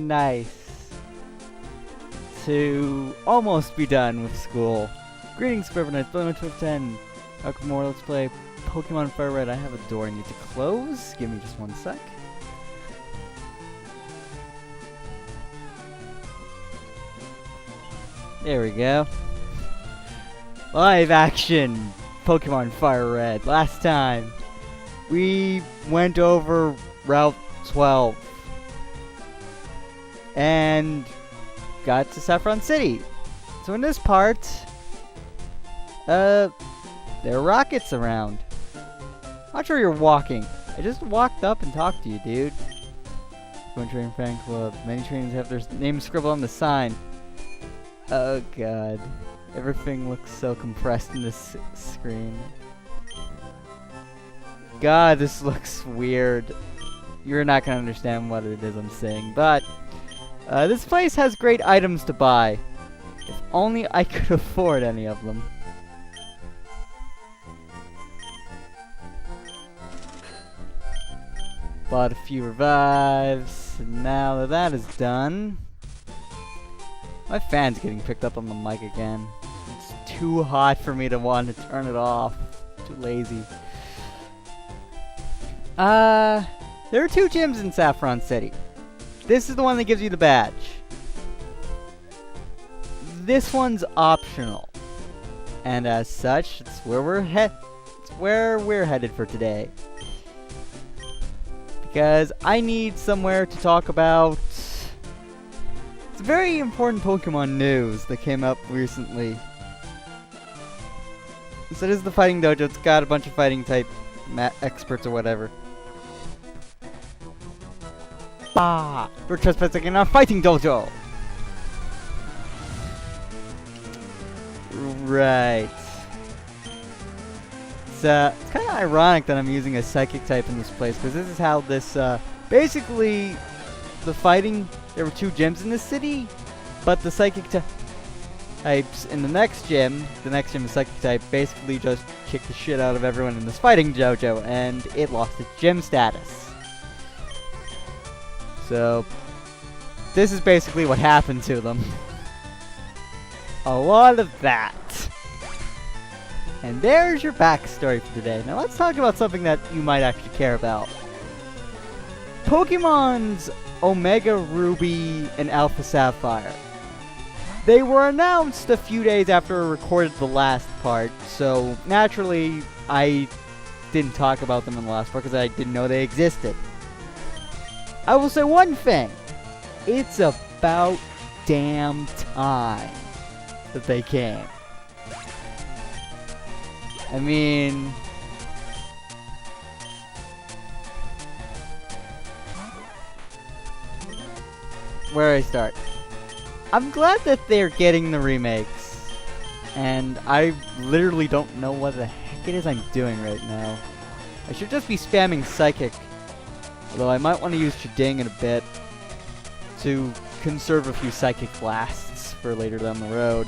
nice to almost be done with school. Greetings, Forever Nights, Blow 10. Welcome more, let's play Pokemon FireRed. I have a door I need to close. Give me just one sec. There we go. Live action Pokemon FireRed. Last time we went over Route 12 and got to Saffron City. So in this part, there are rockets around. Not sure you're walking. I just walked up and talked to you, dude. Going Training Fan Club. Many trainers have their names scribbled on the sign. Oh god. Everything looks so compressed in this screen. God, this looks weird. You're not gonna understand what it is I'm saying, but this place has great items to buy. If only I could afford any of them. Bought a few revives, and now that that is done, my fan's getting picked up on the mic again. It's too hot for me to want to turn it off. Too lazy. There are two gyms in Saffron City. This is the one that gives you the badge. This one's optional, and as such, it's where we're headed for today. Because I need somewhere to talk about some very important Pokemon news that came up recently. So this is the Fighting Dojo. It's got a bunch of fighting type experts or whatever. Ah! We're trespassing in our Fighting Dojo! Right. It's kind of ironic that I'm using a Psychic type in this place, because this is how this, basically, the fighting, there were two gyms in this city, but the Psychic types in the next gym is Psychic type, basically just kicked the shit out of everyone in this Fighting Dojo, and it lost its gym status. So, this is basically what happened to them. A lot of that. And there's your backstory for today. Now let's talk about something that you might actually care about. Pokemon's Omega Ruby and Alpha Sapphire. They were announced a few days after I recorded the last part, so naturally I didn't talk about them in the last part because I didn't know they existed. I will say one thing. It's about damn time that they came. I mean, where do I start? I'm glad that they're getting the remakes, and I literally don't know what the heck it is I'm doing right now. I should just be spamming Psychic, although I might want to use Shading in a bit to conserve a few Psychic blasts for later down the road.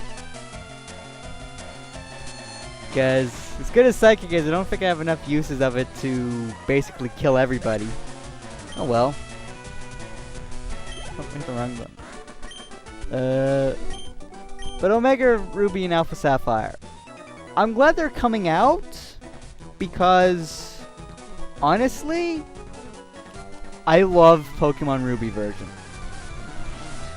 Because, as good as Psychic is, I don't think I have enough uses of it to basically kill everybody. Oh well. Oh, I hit the wrong button. But Omega Ruby and Alpha Sapphire. I'm glad they're coming out, because, honestly, I love Pokemon Ruby version.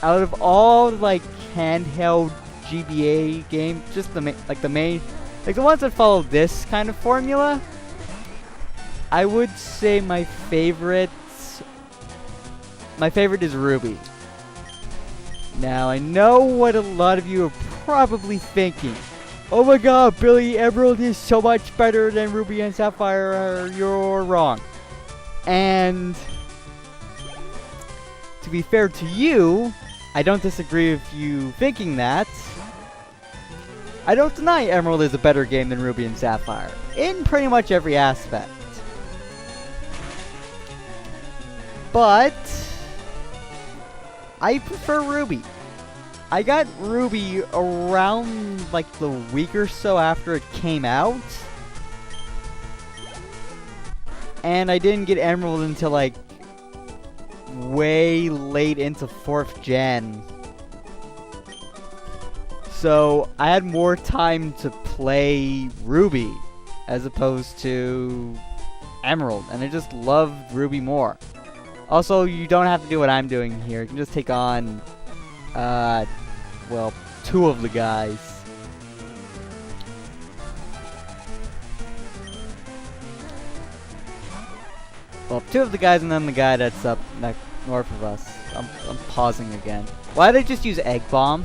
Out of all, like, handheld GBA games, just the main... Like, the ones that follow this kind of formula, I would say my favorite is Ruby. Now, I know what a lot of you are probably thinking. Oh my god, Billy, Emerald is so much better than Ruby and Sapphire. You're wrong. And to be fair to you, I don't disagree with you thinking that. I don't deny Emerald is a better game than Ruby and Sapphire, in pretty much every aspect. But I prefer Ruby. I got Ruby around like the week or so after it came out. And I didn't get Emerald until like way late into 4th gen. So I had more time to play Ruby as opposed to Emerald, and I just loved Ruby more. Also, you don't have to do what I'm doing here. You can just take on, well, 2 of the guys. Well, 2 of the guys and then the guy that's up north of us. I'm pausing again. Why did they just use Egg Bomb?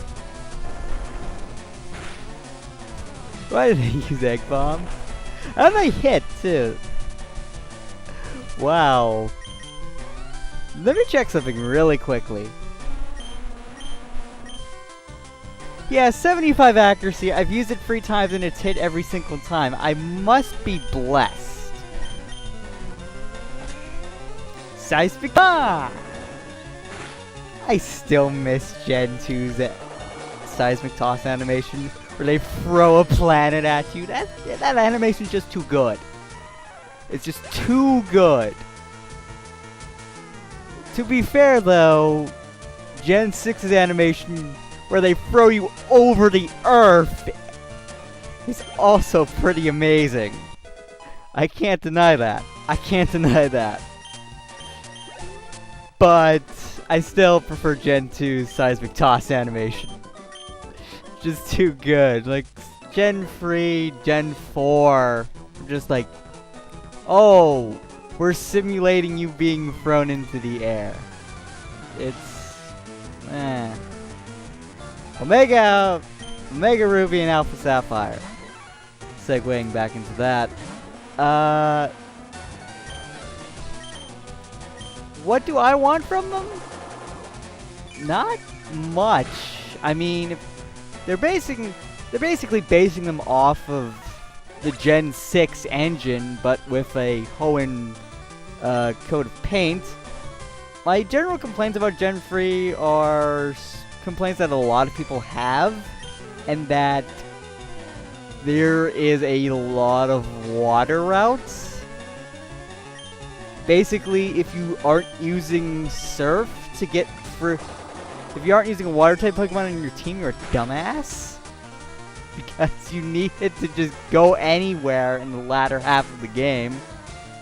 Why did they use Egg Bomb? How did I hit, too? Wow. Let me check something really quickly. Yeah, 75 accuracy. I've used it 3 times and it's hit every single time. I must be blessed. Seismic. Ah! I still miss Gen 2's seismic toss animation where they throw a planet at you. That animation's just too good. It's just too good. To be fair though, Gen 6's animation where they throw you over the earth is also pretty amazing. I can't deny that. I can't deny that. But I still prefer Gen 2's seismic toss animation. Just too good. Like Gen 3, Gen 4, just like, oh, we're simulating you being thrown into the air. It's, Omega Ruby and Alpha Sapphire. Segueing back into that. What do I want from them? Not much. I mean, they're basically basing them off of the Gen 6 engine, but with a Hoenn coat of paint. My general complaints about Gen 3 are complaints that a lot of people have, and that there is a lot of water routes. Basically, if you aren't using Surf to get through, if you aren't using a water type Pokemon in your team, you're a dumbass. Because you need it to just go anywhere in the latter half of the game,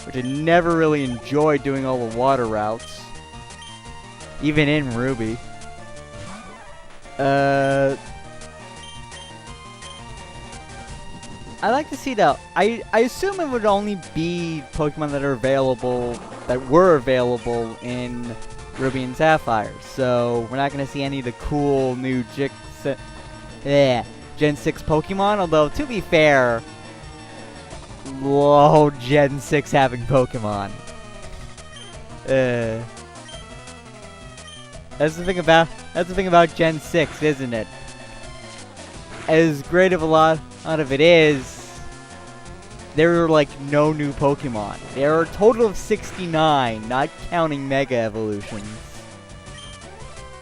which I never really enjoyed doing all the water routes, even in Ruby. I like to see that. I assume it would only be Pokemon that were available in Ruby and Sapphire. So we're not gonna see any of the cool new Gen 6 Pokemon. Although to be fair, whoa, Gen 6 having Pokemon. That's the thing about Gen 6, isn't it? As great of a lot of it is, there are like no new Pokemon. There are a total of 69, not counting Mega Evolutions.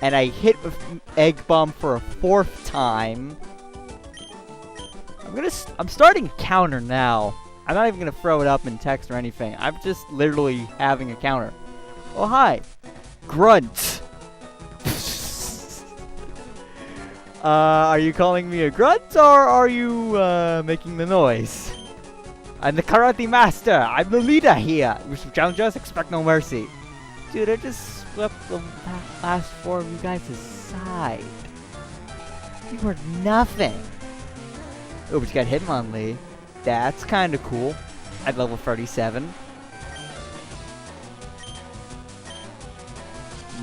And I hit with Egg Bomb for a 4th time. I'm starting a counter now. I'm not even gonna throw it up in text or anything. I'm just literally having a counter. Oh hi, Grunt. Are you calling me a grunt, or are you making the noise? I'm the Karate Master. I'm the leader here. You should challenge us, expect no mercy. Dude, I just swept the last 4 of you guys aside. You were nothing. Oh, but you got Hitmonlee. That's kind of cool. At level 37.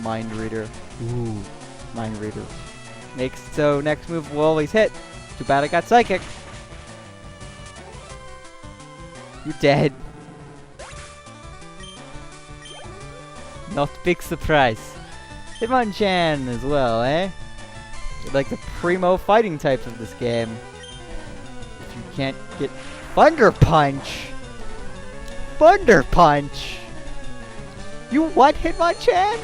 Mind Reader. Ooh, Mind Reader. Makes so next move will always hit. Too bad I got Psychic. You're dead. Not a big surprise. Hitmonchan as well, eh? You're like the primo fighting types of this game. If you can't get Thunder Punch. Thunder Punch. You what, Hitmonchan?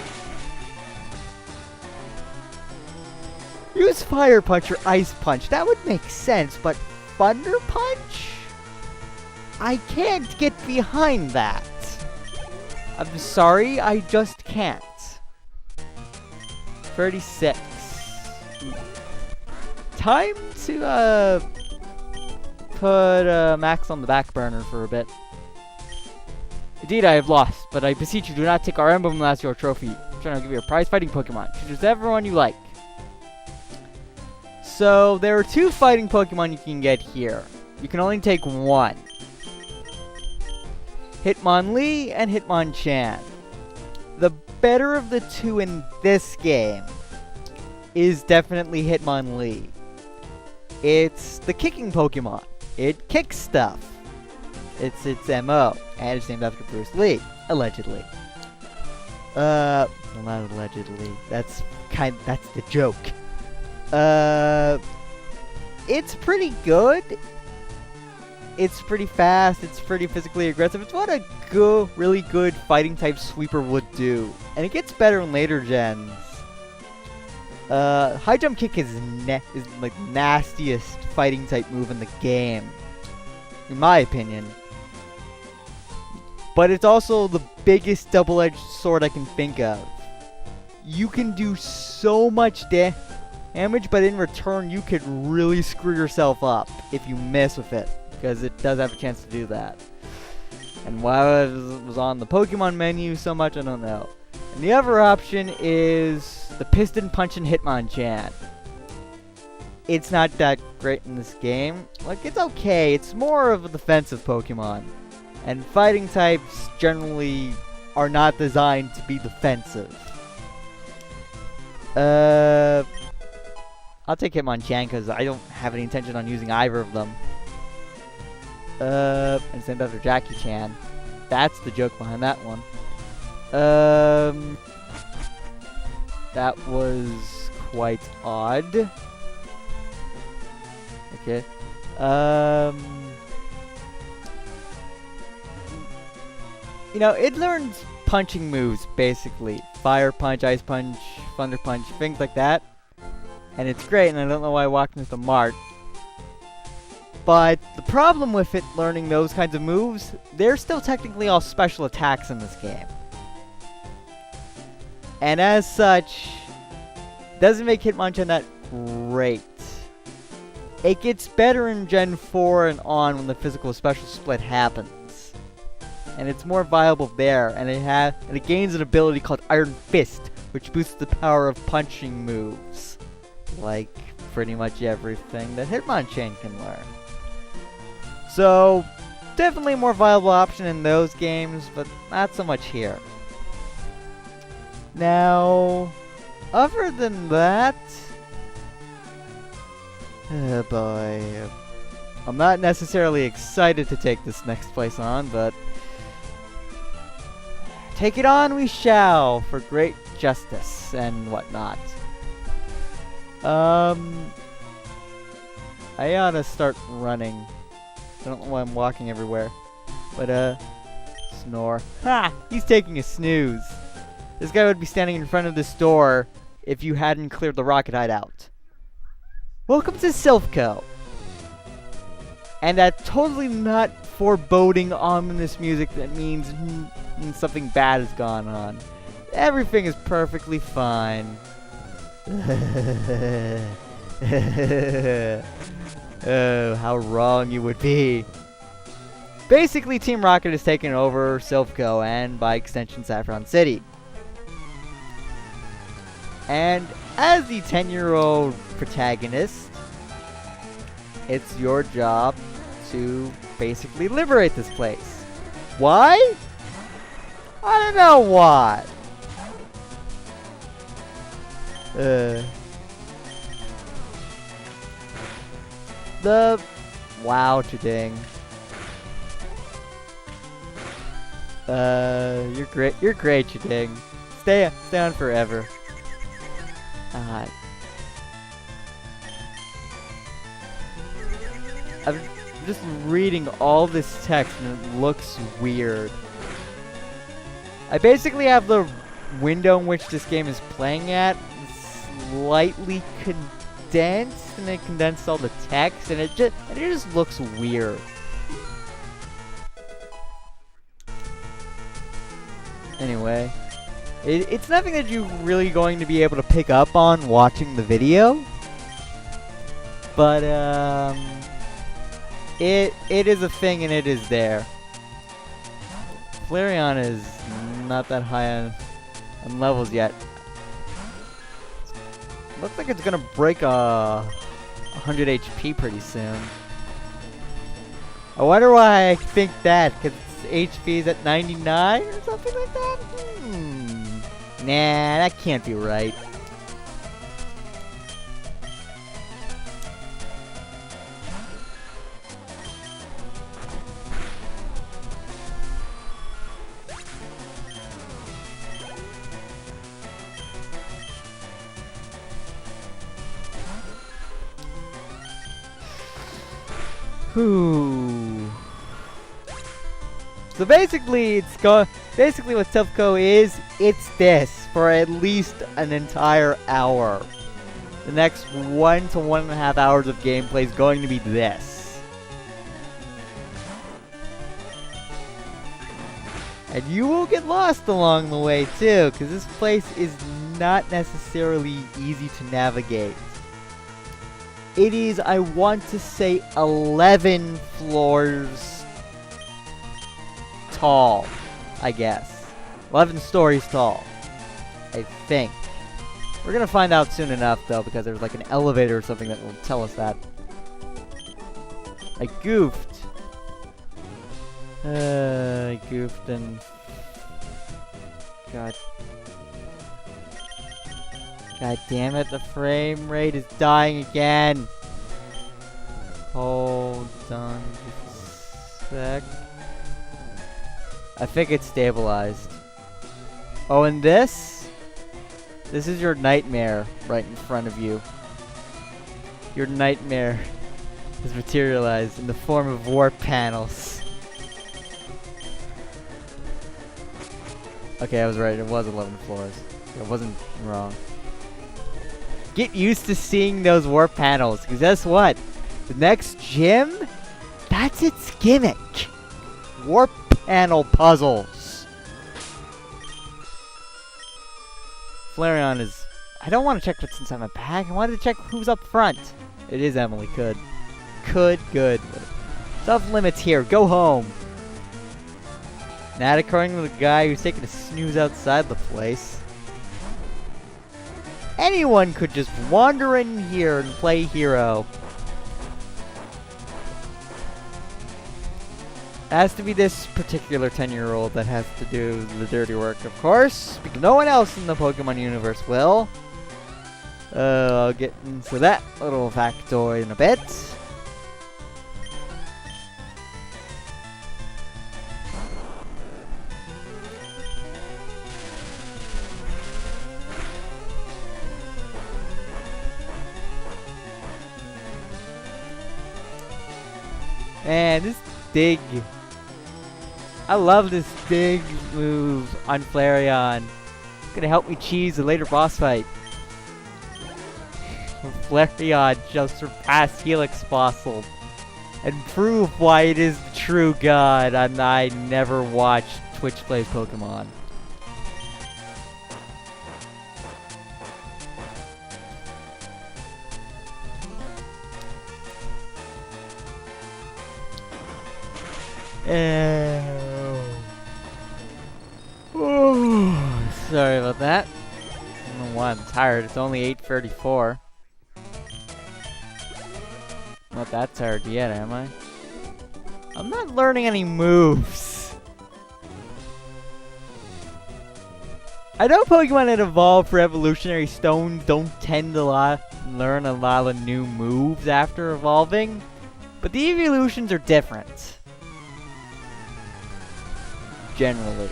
Use Fire Punch or Ice Punch. That would make sense, but Thunder Punch? I can't get behind that. I'm sorry, I just can't. 36. Time to put Max on the back burner for a bit. Indeed, I have lost, but I beseech you, do not take our emblem as your trophy. I'm trying to give you a prize fighting Pokemon. Choose everyone you like. So, there are 2 fighting Pokemon you can get here. You can only take one. Hitmonlee and Hitmonchan. The better of the 2 in this game is definitely Hitmonlee. It's the kicking Pokemon. It kicks stuff. It's its MO, and it's named after Bruce Lee, allegedly. Well, not allegedly. That's the joke. It's pretty good. It's pretty fast. It's pretty physically aggressive. It's what a really good fighting type sweeper would do, and it gets better in later gens. High jump kick is like nastiest fighting type move in the game, in my opinion. But it's also the biggest double-edged sword I can think of. You can do so much damage, but in return you could really screw yourself up if you mess with it, because it does have a chance to do that. And why it was on the Pokemon menu so much, I don't know. And the other option is the Piston Punch and Hitmonchan. It's not that great in this game. Like, it's okay. It's more of a defensive Pokemon. And fighting types generally are not designed to be defensive. I'll take Hitmonchan because I don't have any intention on using either of them. And same after Jackie Chan. That's the joke behind that one. That was quite odd. Okay. You know, it learns punching moves, basically. Fire Punch, Ice Punch, Thunder Punch, things like that. And it's great, and I don't know why I walked into the mart. But the problem with it learning those kinds of moves, they're still technically all special attacks in this game. And as such, doesn't make Hitmonchan that great. It gets better in Gen 4 and on when the physical special split happens. And it's more viable there, and it gains an ability called Iron Fist, which boosts the power of punching moves. Like pretty much everything that Hitmonchan can learn. So, definitely a more viable option in those games, but not so much here. Now, other than that, oh boy, I'm not necessarily excited to take this next place on, but take it on we shall for great justice and whatnot. I ought to start running. I don't know why I'm walking everywhere. But, snore. Ha! He's taking a snooze. This guy would be standing in front of this door if you hadn't cleared the rocket hideout. Welcome to Silphco. And that totally not foreboding ominous music that means something bad has gone on. Everything is perfectly fine. Oh, how wrong you would be. Basically, Team Rocket has taken over Silphco and, by extension, Saffron City. And as the 10-year-old protagonist, it's your job to basically liberate this place. Why? I don't know why. Wow, Chiding. You're great. You're great, Chiding. Stay on forever. I'm just reading all this text and it looks weird. I basically have the window in which this game is playing at slightly condensed, and it condensed all the text, and it just looks weird. Anyway, It's nothing that you're really going to be able to pick up on watching the video. But, it is a thing and it is there. Flareon is not that high on levels yet. Looks like it's gonna break 100 HP pretty soon. I wonder why I think that, because its HP is at 99 or something like that? Nah, that can't be right. Whew. So basically, basically what Silph.Co is, it's this for at least an entire hour. The next 1 to 1.5 hours of gameplay is going to be this. And you will get lost along the way too, because this place is not necessarily easy to navigate. It is, I want to say, 11 floors tall, I guess. 11 stories tall, I think. We're gonna find out soon enough, though, because there's like an elevator or something that will tell us that. I goofed. I goofed and... God damn it, the frame rate is dying again. Hold on just a sec. I think it's stabilized. Oh, and this is your nightmare right in front of you. Your nightmare is materialized in the form of warp panels. Okay, I was right. It was 11 floors. I wasn't wrong. Get used to seeing those warp panels, because guess what? The next gym, that's its gimmick. Warp panel puzzles. Flareon is... I don't want to check what's inside my bag. I wanted to check who's up front. It is Emily. Good. Good. Tough limits here. Go home. Not according to the guy who's taking a snooze outside the place. Anyone could just wander in here and play hero. It has to be this particular 10-year-old that has to do the dirty work, of course, because no one else in the Pokemon universe will. I'll get into that little factoid in a bit. Man, this dig. I love this dig move on Flareon. It's gonna help me cheese a later boss fight. Flareon just surpassed Helix Fossil and prove why it is the true god, and I never watched Twitch play Pokemon. Sorry about that. I don't know why I'm tired. It's only 8:34. Not that tired yet, am I? I'm not learning any moves. I know Pokemon that evolve for Evolutionary Stone don't tend to learn a lot of new moves after evolving, but the evolutions are different. Generally.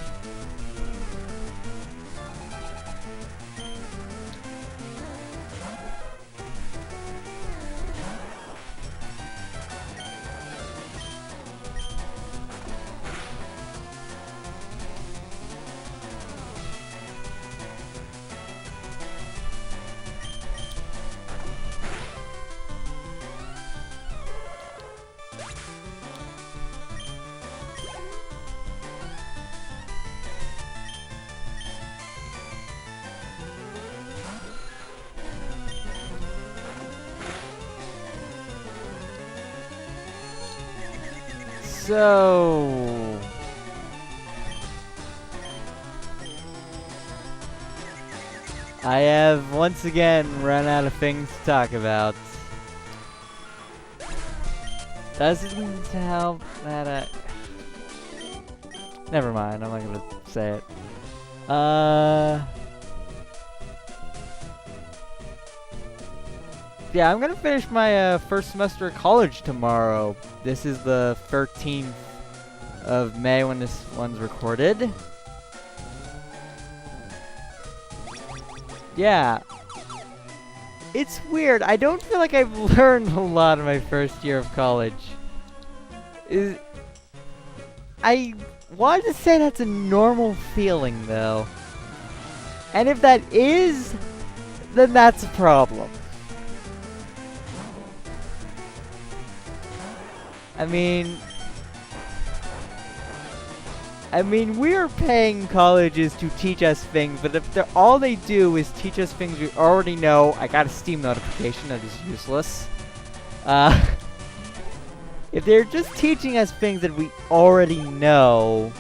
So... I have once again run out of things to talk about. Doesn't help that never mind, I'm not gonna say it. Yeah, I'm gonna finish my first semester of college tomorrow. This is the 13th of May when this one's recorded. Yeah. It's weird. I don't feel like I've learned a lot in my first year of college. I wanted to say that's a normal feeling, though. And if that is, then that's a problem. I mean, we're paying colleges to teach us things, but if all they do is teach us things we already know, I got a Steam notification, that is useless. If they're just teaching us things that we already know,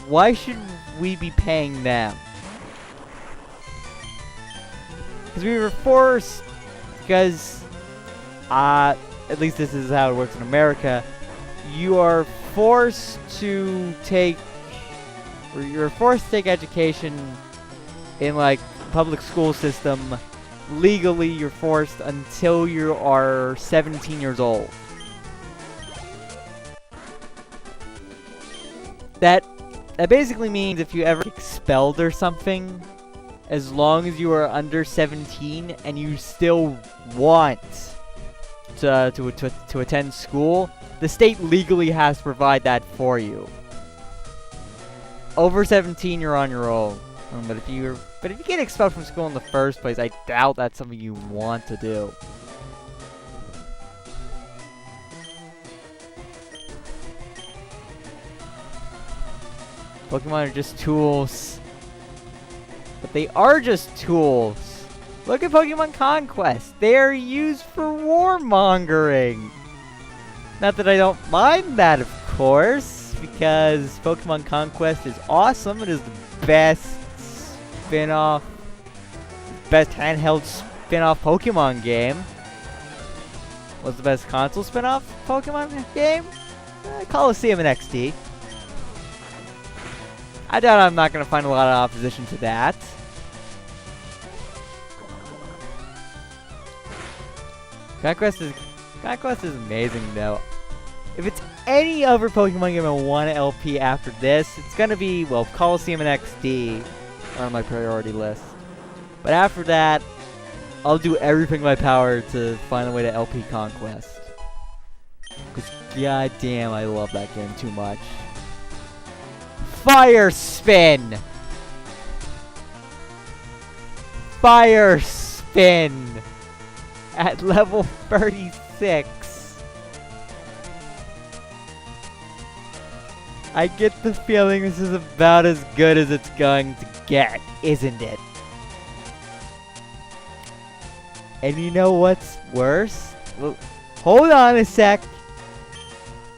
why should we be paying them? Because we were forced, because, at least this is how it works in America, you're forced to take education in, like, public school system. Legally, you're forced until you are 17 years old. That basically means if you ever get expelled or something, as long as you are under 17 and you still want to attend school, the state legally has to provide that for you. Over 17, you're on your own. But if you get expelled from school in the first place, I doubt that's something you want to do. Pokemon are just tools. But they are just tools. Look at Pokemon Conquest. They are used for warmongering. Not that I don't mind that, of course, because Pokemon Conquest is awesome. It is the best spin-off, best handheld spin-off Pokemon game. What's the best console spin-off Pokemon game? Coliseum and XD. I doubt I'm not going to find a lot of opposition to that. Conquest is amazing, though. If it's any other Pokemon game I want to LP after this, it's going to be, well, Coliseum and XD are on my priority list. But after that, I'll do everything in my power to find a way to LP Conquest. Because, goddamn, I love that game too much. Fire Spin! Fire Spin! At level 36. I get the feeling this is about as good as it's going to get, isn't it? And you know what's worse? Well, hold on a sec.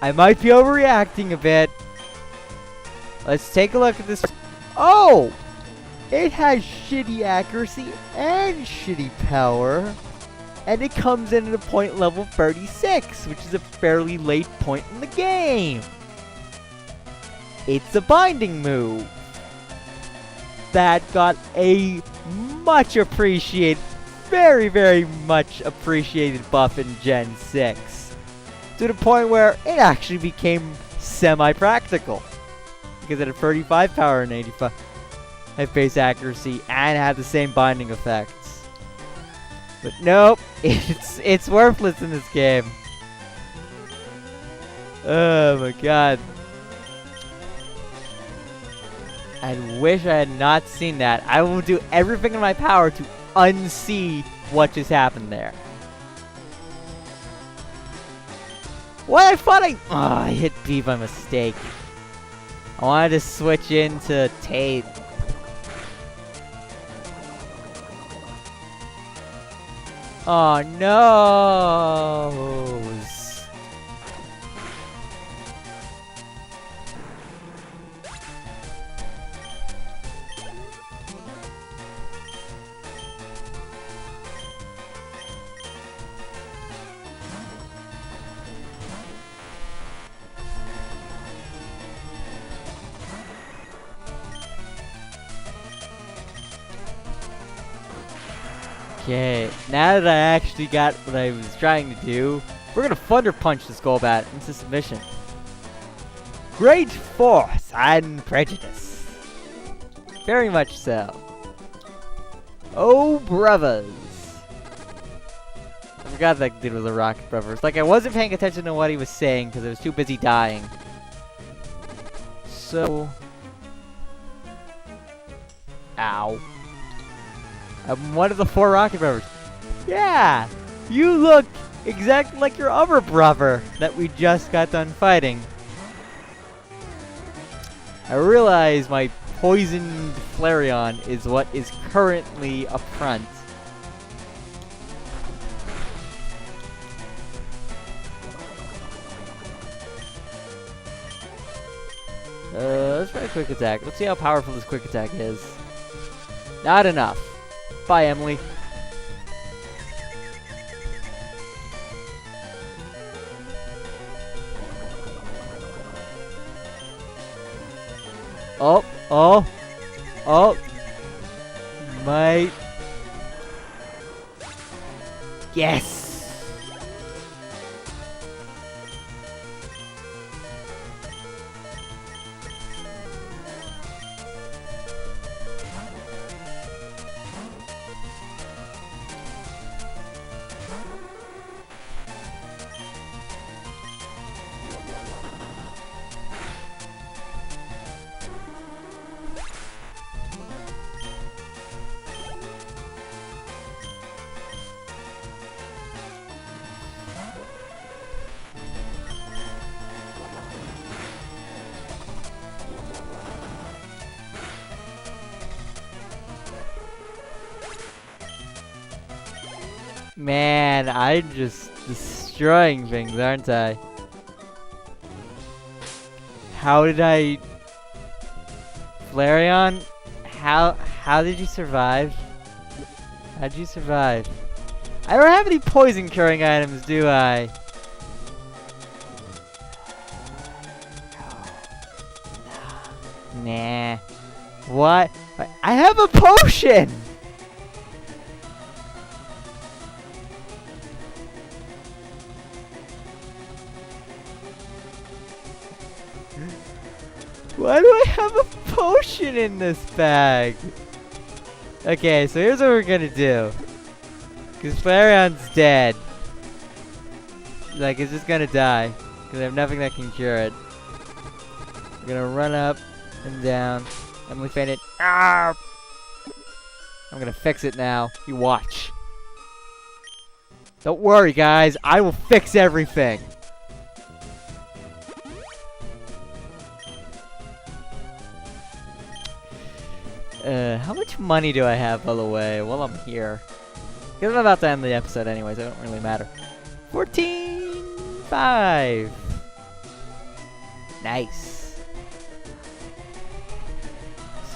I might be overreacting a bit. Let's take a look at this. Oh! It has shitty accuracy and shitty power. And it comes in at a point level 36, which is a fairly late point in the game. It's a binding move that got a much appreciated, very, very much appreciated buff in Gen 6. To the point where it actually became semi-practical. Because it had 35 power and 85 base accuracy and had the same binding effects. But nope, it's worthless in this game. Oh my god. I wish I had not seen that. I will do everything in my power to unsee what just happened there. What? I thought I hit B by mistake. I wanted to switch into Tate. Oh no! Okay, now that I actually got what I was trying to do, we're gonna Thunder Punch this Golbat into submission. Great force and prejudice. Very much so. Oh, brothers. I forgot that dude was a Rocket Brothers. Like, I wasn't paying attention to what he was saying because I was too busy dying. So... Ow. I'm one of the 4 Rocket Brothers. Yeah! You look exactly like your other brother that we just got done fighting. I realize my poisoned Flareon is what is currently up front. Let's try a quick attack. Let's see how powerful this quick attack is. Not enough. Bye, Emily. Oh. My... Yes! Man, I'm just destroying things, aren't I? How did I... Flareon? How did you survive? How'd you survive? I don't have any poison curing items, do I? Nah. What? I have a potion! Why do I have a potion in this bag? Okay, so here's what we're gonna do. Because Flareon's dead. Like, it's just gonna die. Because I have nothing that can cure it. We're gonna run up and down. Emily fainted. Ah! I'm gonna fix it now. You watch. Don't worry, guys. I will fix everything. How much money do I have, by the way, while I'm here? Because I'm about to end the episode anyway, so it don't really matter. 14.5. Nice.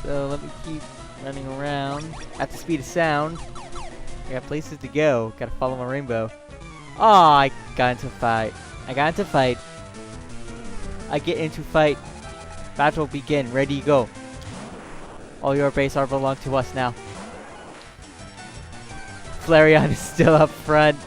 So let me keep running around at the speed of sound. I got places to go. Gotta follow my rainbow. Oh, I got into a fight. I get into fight. Battle begin. Ready, go. All your base are belong to us now. Flareon is still up front.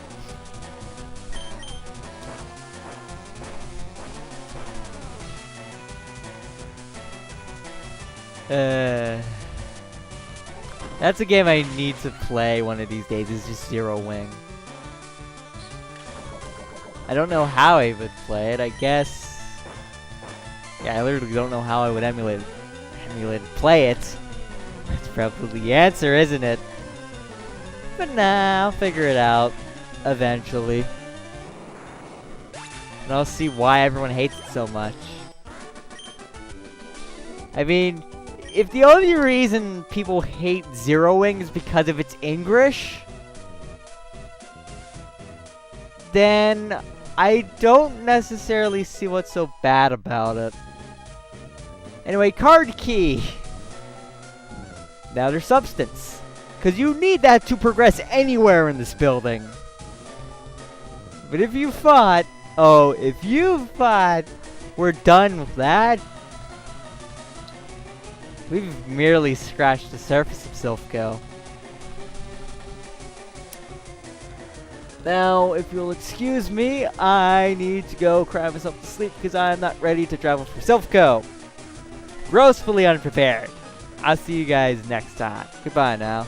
That's a game I need to play one of these days, is just Zero Wing. I don't know how I would play it, I guess. Yeah, I literally don't know how I would play it. That's probably the answer, isn't it? But nah, I'll figure it out eventually. And I'll see why everyone hates it so much. I mean, if the only reason people hate Zero Wing is because of its English, then I don't necessarily see what's so bad about it. Anyway, card key. Now there's substance. Because you need that to progress anywhere in this building. But if you thought, we're done with that, we've merely scratched the surface of Silph Go. Now, if you'll excuse me, I need to go cry myself to sleep because I'm not ready to travel for Silphco. Grossfully unprepared. I'll see you guys next time. Goodbye now.